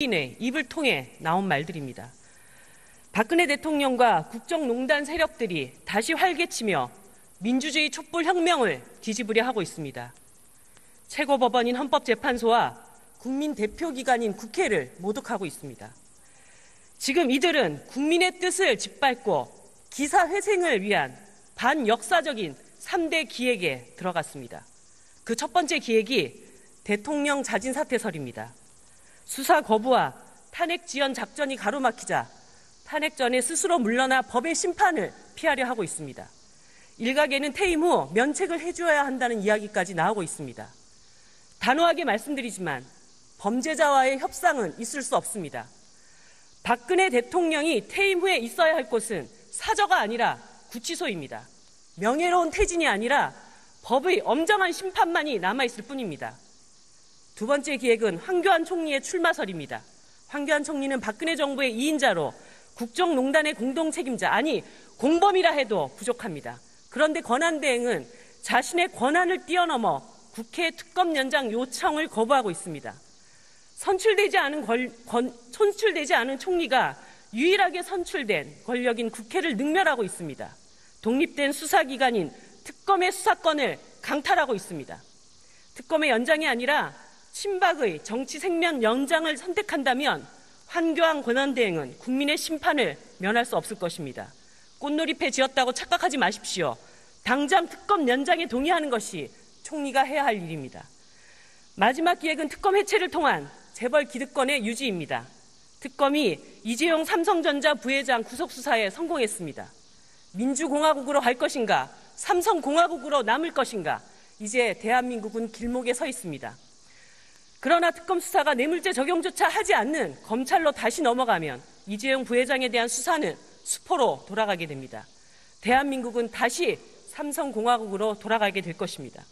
의 입을 통해 나온 말들입니다. 박근혜 대통령과 국정농단 세력들이 다시 활개치며 민주주의 촛불혁명을 뒤집으려 하고 있습니다. 최고법원인 헌법재판소와 국민 대표기관인 국회를 모독하고 있습니다. 지금 이들은 국민의 뜻을 짓밟고 기사회생을 위한 반역사적인 3대 기획에 들어갔습니다. 그 첫 번째 기획이 대통령 자진사퇴설입니다. 수사 거부와 탄핵 지연 작전이 가로막히자 탄핵 전에 스스로 물러나 법의 심판을 피하려 하고 있습니다. 일각에는 퇴임 후 면책을 해줘야 한다는 이야기까지 나오고 있습니다. 단호하게 말씀드리지만 범죄자와의 협상은 있을 수 없습니다. 박근혜 대통령이 퇴임 후에 있어야 할 곳은 사저가 아니라 구치소입니다. 명예로운 퇴진이 아니라 법의 엄정한 심판만이 남아있을 뿐입니다. 두 번째 기획은 황교안 총리의 출마설입니다. 황교안 총리는 박근혜 정부의 2인자로 국정농단의 공동책임자, 아니 공범이라 해도 부족합니다. 그런데 권한대행은 자신의 권한을 뛰어넘어 국회 특검 연장 요청을 거부하고 있습니다. 선출되지 않은 총리가 유일하게 선출된 권력인 국회를 능멸하고 있습니다. 독립된 수사기관인 특검의 수사권을 강탈하고 있습니다. 특검의 연장이 아니라 친박의 정치 생명 연장을 선택한다면 황교안 권한대행은 국민의 심판을 면할 수 없을 것입니다. 꽃놀이패 지었다고 착각하지 마십시오. 당장 특검 연장에 동의하는 것이 총리가 해야 할 일입니다. 마지막 기획은 특검 해체를 통한 재벌 기득권의 유지입니다. 특검이 이재용 삼성전자 부회장 구속수사에 성공했습니다. 민주공화국으로 갈 것인가, 삼성공화국으로 남을 것인가, 이제 대한민국은 길목에 서 있습니다. 그러나 특검 수사가 뇌물죄 적용조차 하지 않는 검찰로 다시 넘어가면 이재용 부회장에 대한 수사는 수포로 돌아가게 됩니다. 대한민국은 다시 삼성공화국으로 돌아가게 될 것입니다.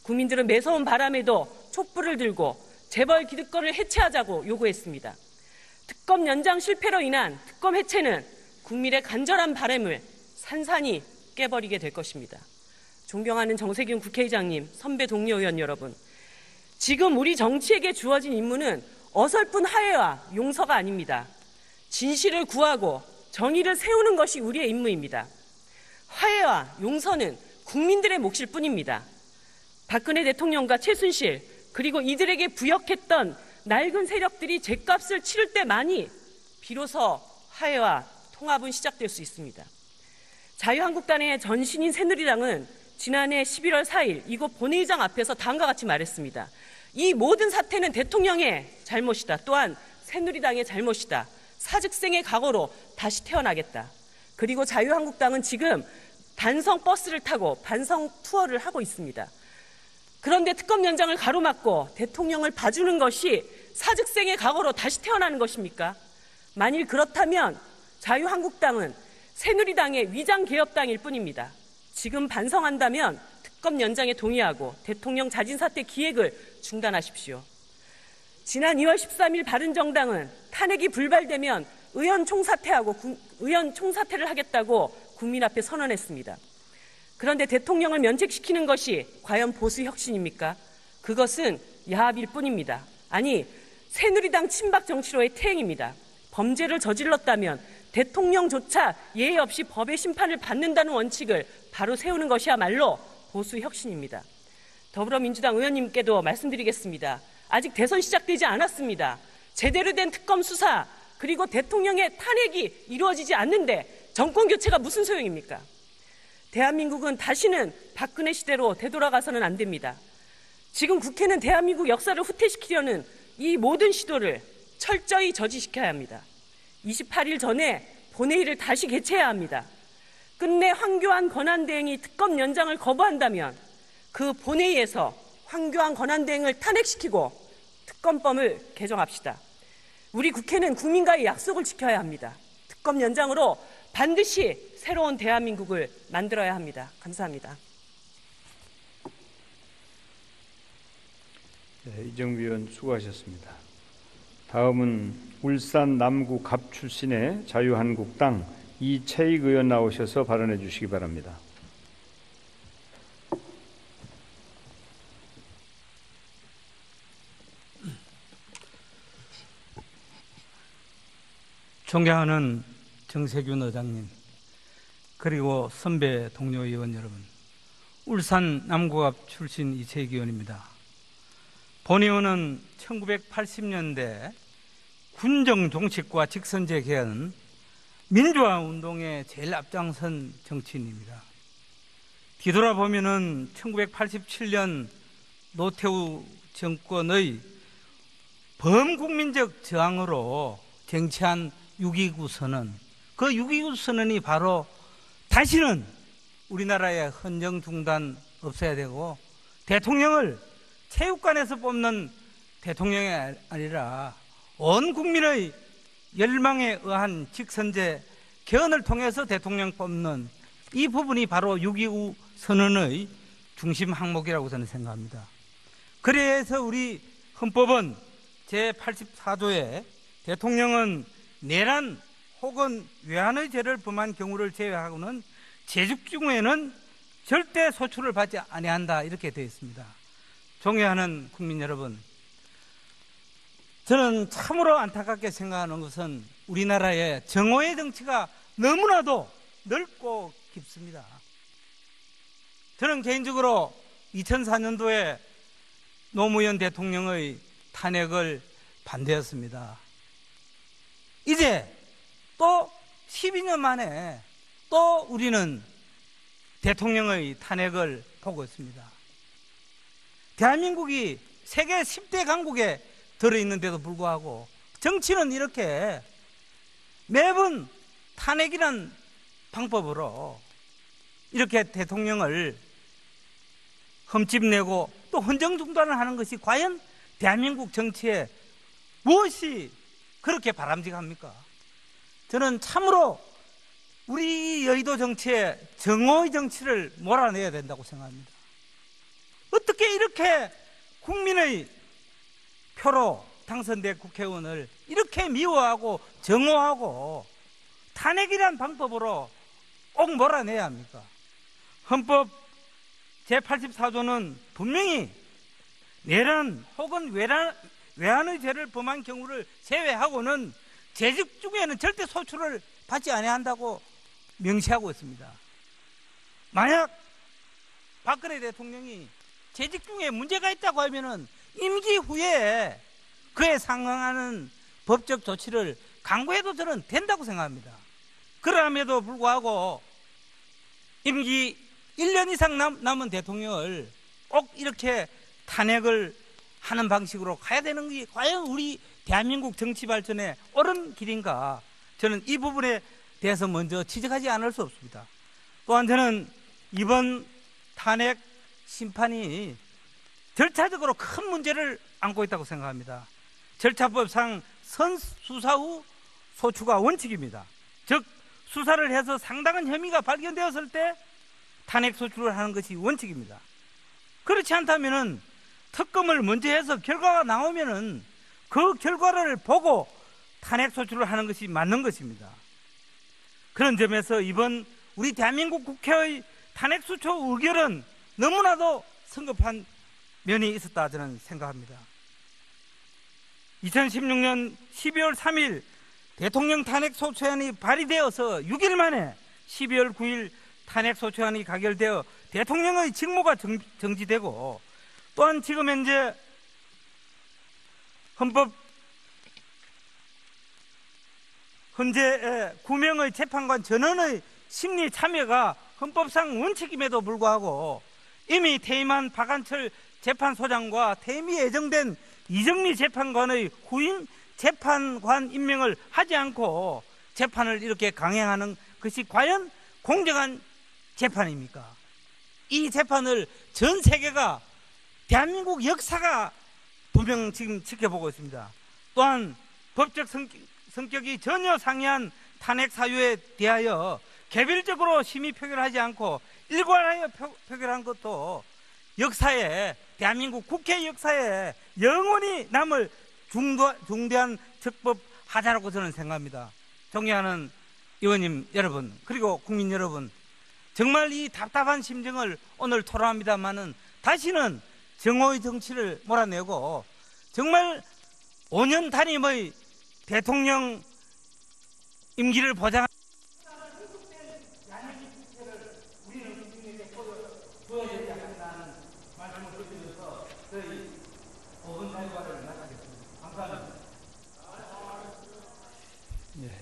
국민들은 매서운 바람에도 촛불을 들고 재벌 기득권을 해체하자고 요구했습니다. 특검 연장 실패로 인한 특검 해체는 국민의 간절한 바람을 산산이 깨버리게 될 것입니다. 존경하는 정세균 국회의장님, 선배 동료 의원 여러분, 지금 우리 정치에게 주어진 임무는 어설픈 화해와 용서가 아닙니다. 진실을 구하고 정의를 세우는 것이 우리의 임무입니다. 화해와 용서는 국민들의 몫일 뿐입니다. 박근혜 대통령과 최순실 그리고 이들에게 부역했던 낡은 세력들이 죗값을 치를 때만이 비로소 화해와 통합은 시작될 수 있습니다. 자유한국당의 전신인 새누리당은 지난해 11월 4일 이곳 본회의장 앞에서 다음과 같이 말했습니다. 이 모든 사태는 대통령의 잘못이다. 또한 새누리당의 잘못이다. 사직생의 각오로 다시 태어나겠다. 그리고 자유한국당은 지금 반성 버스를 타고 반성 투어를 하고 있습니다. 그런데 특검 연장을 가로막고 대통령을 봐주는 것이 사직생의 각오로 다시 태어나는 것입니까? 만일 그렇다면 자유한국당은 새누리당의 위장개혁당일 뿐입니다. 지금 반성한다면 특검 연장에 동의하고 대통령 자진사퇴 기획을 중단하십시오. 지난 2월 13일 바른정당은 탄핵이 불발되면 의원 총사퇴를 하겠다고 국민 앞에 선언했습니다. 그런데 대통령을 면책시키는 것이 과연 보수 혁신입니까? 그것은 야합일 뿐입니다. 아니, 새누리당 친박 정치로의 퇴행입니다. 범죄를 저질렀다면 대통령조차 예의 없이 법의 심판을 받는다는 원칙을 바로 세우는 것이야말로 보수 혁신입니다. 더불어민주당 의원님께도 말씀드리겠습니다. 아직 대선 시작되지 않았습니다. 제대로 된 특검 수사 그리고 대통령의 탄핵이 이루어지지 않는데 정권 교체가 무슨 소용입니까? 대한민국은 다시는 박근혜 시대로 되돌아가서는 안 됩니다. 지금 국회는 대한민국 역사를 후퇴시키려는 이 모든 시도를 철저히 저지시켜야 합니다. 28일 전에 본회의를 다시 개최해야 합니다. 끝내 황교안 권한대행이 특검 연장을 거부한다면 그 본회의에서 황교안 권한대행을 탄핵시키고 특검법을 개정합시다. 우리 국회는 국민과의 약속을 지켜야 합니다. 특검 연장으로 반드시 새로운 대한민국을 만들어야 합니다. 감사합니다. 네, 이정미 의원 수고하셨습니다. 다음은 울산 남구 갑 출신의 자유한국당 이채익 의원 나오셔서 발언해 주시기 바랍니다. 존경하는 정세균 의장님, 그리고 선배 동료 의원 여러분, 울산 남구갑 출신 이채익 의원입니다. 본 의원은 1980년대 군정 종식과 직선제 개헌, 민주화 운동에 제일 앞장선 정치인입니다. 뒤돌아보면은 1987년 노태우 정권의 범국민적 저항으로 쟁취한 6.29 선언, 그 6.29 선언이 바로 다시는 우리나라의 헌정 중단 없어야 되고 대통령을 체육관에서 뽑는 대통령이 아니라 온 국민의 열망에 의한 직선제 개헌을 통해서 대통령 뽑는 이 부분이 바로 6.29 선언의 중심 항목이라고 저는 생각합니다. 그래서 우리 헌법은 제84조에 대통령은 내란 혹은 외환의 죄를 범한 경우를 제외하고는 재직 중에는 절대 소출을 받지 아니한다, 이렇게 되어 있습니다. 존경하는 국민 여러분, 저는 참으로 안타깝게 생각하는 것은 우리나라의 정오의 정치가 너무나도 넓고 깊습니다. 저는 개인적으로 2004년도에 노무현 대통령의 탄핵을 반대했습니다. 이제 또 12년 만에 또 우리는 대통령의 탄핵을 보고 있습니다. 대한민국이 세계 10대 강국에 들어있는데도 불구하고 정치는 이렇게 매번 탄핵이란 방법으로 이렇게 대통령을 흠집내고 또 헌정 중단을 하는 것이 과연 대한민국 정치에 무엇이 그렇게 바람직합니까? 저는 참으로 우리 여의도 정치에 정오의 정치를 몰아내야 된다고 생각합니다. 어떻게 이렇게 국민의 표로 당선된 국회의원을 이렇게 미워하고 정오하고 탄핵이란 방법으로 꼭 몰아내야 합니까? 헌법 제84조는 분명히 내란 혹은 외환의 죄를 범한 경우를 제외하고는 재직 중에는 절대 소출을 받지 아니한다고 명시하고 있습니다. 만약 박근혜 대통령이 재직 중에 문제가 있다고 하면은 임기 후에 그에 상응하는 법적 조치를 강구해도 저는 된다고 생각합니다. 그럼에도 불구하고 임기 1년 이상 남은 대통령을 꼭 이렇게 탄핵을 하는 방식으로 가야 되는 게 과연 우리 대한민국 정치 발전에 옳은 길인가? 저는 이 부분에 대해서 먼저 지적하지 않을 수 없습니다. 또한 저는 이번 탄핵 심판이 절차적으로 큰 문제를 안고 있다고 생각합니다. 절차법상 선수사 후 소추가 원칙입니다. 즉 수사를 해서 상당한 혐의가 발견되었을 때 탄핵 소추를 하는 것이 원칙입니다. 그렇지 않다면은 특검을 먼저 해서 결과가 나오면은 그 결과를 보고 탄핵 소추를 하는 것이 맞는 것입니다. 그런 점에서 이번 우리 대한민국 국회의 탄핵 소추 의결은 너무나도 성급한 면이 있었다 저는 생각합니다. 2016년 12월 3일 대통령 탄핵 소추안이 발의되어서 6일 만에 12월 9일 탄핵 소추안이 가결되어 대통령의 직무가 정지되고, 또한 지금 현재 현재 9명의 재판관 전원의 심리 참여가 헌법상 원칙임에도 불구하고 이미 퇴임한 박한철 재판소장과 퇴임이 예정된 이정미 재판관의 후임 재판관 임명을 하지 않고 재판을 이렇게 강행하는 것이 과연 공정한 재판입니까? 이 재판을 전 세계가, 대한민국 역사가 분명 지금 지켜보고 있습니다. 또한 법적 성격이 전혀 상이한 탄핵 사유에 대하여 개별적으로 심의 표결하지 않고 일괄하여 표결한 것도 역사에, 대한민국 국회 역사에 영원히 남을 중대한 적법 하자라고 저는 생각합니다. 존경하는 의원님 여러분, 그리고 국민 여러분, 정말 이 답답한 심정을 오늘 토로합니다마는 다시는 정오의 정치를 몰아내고 정말 5년 단임의 대통령 임기를 보장.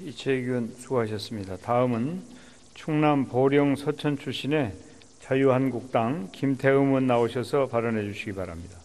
이채익 의원 수고하셨습니다. 다음은 충남 보령 서천 출신의 자유한국당 김태흠 의원 나오셔서 발언해 주시기 바랍니다.